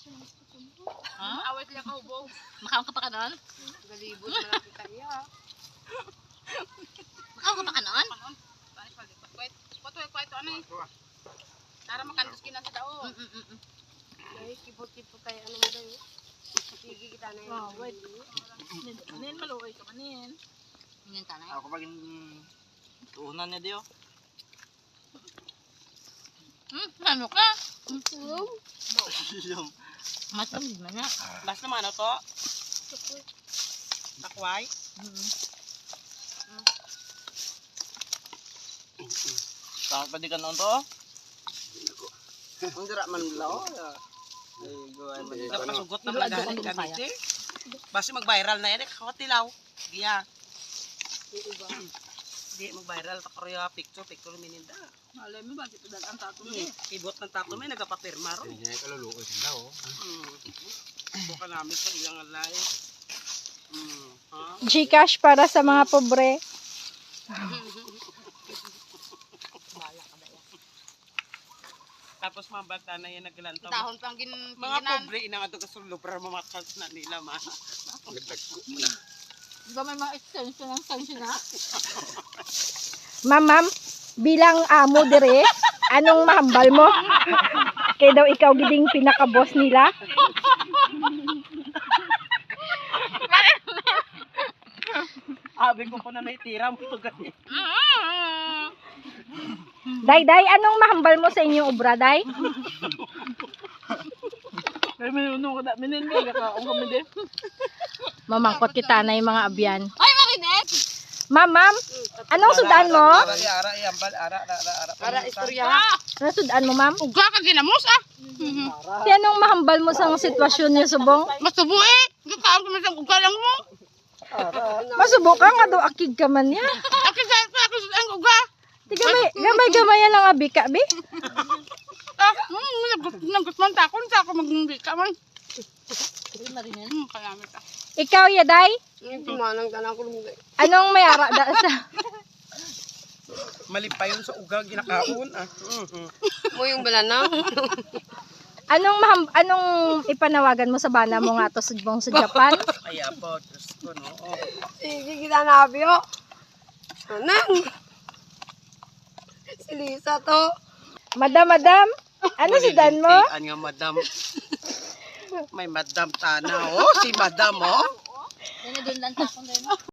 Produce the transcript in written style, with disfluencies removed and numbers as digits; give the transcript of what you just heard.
Ha? Awit niya kahubog. Makaon ka pa ka noon? Galibot malaki kaya. Makaon ka pa ka noon? Kwat ano eh. Para makantos kina sa tao. Ay, kipot-kipot tayo ano mo daw. Sige kita na yun. Oh, wait. Manin, maluoy ka manin. Manin tanay. Ako pag tuunan niya diyo. Ano ka? Yung Masam di man na. Bas naman ano to? Takway. saan pa di ka noon to? Ang dira man lao. Ay, guay man. Napasugot na Ilo-ado magaling kang kami. kaya. Basta mag-viral na yan eh. Kakatilaw. Diya. Di mag-viral. Takoreya picture mininda. Alay mo ba? Ito dalang tato Ibot ng tato may nagapapirma ro. Hindi niya kaluluoy sila oh. Buka namin sa ilang alay. Gcash para sa mga pobre. Tapos mga bata na yan naglantaw. Tahon pang Mga pobre inang ato kasulo para mamatras na nila ma. Di ba may mga extension ng extension na? Ma'am, bilang amo dire, anong mahambal mo? Kaya daw ikaw giding pinaka-boss nila. Abi ko po na naitira mo ito gani. Day, anong mahambal mo sa inyong obra, Day? Ay may uno ko da minin may ka ong kami din. Mamangkot kita na yung mga abyan. Ay, Marinet! Ma'am, anong sudan mo? Ara iambal ara istorya. Anong sudan mo, ma'am? Uga ka ginamos ah! Si anong mahambal mo sa sitwasyon niyo, subong? Masubo eh! Gakaon ka man sa uga lang mo! Masubo ka nga daw, akig ka man niya. Akin sa ako sa ang uga! Di gamay yan lang abi ka, bi? Nagot man takon sa ako mag-uwi ka man. Kalamit ah. Ikaw, Yaday? Tumanang tanang ko lumay. Anong may ara da sa... Mali pa yun sa uga ginakaon ah. Mo yung balanang. Anong ipanawagan mo sa bana mo nga to sugbong sa Japan? Ay apo, Diyos ko no. Sige kita nabyo. Anang. Si Lisa to. Madam, ano sudan mo? Ano nga madam? May madam tana oh, si madam oh. Yan na doon lang takon din.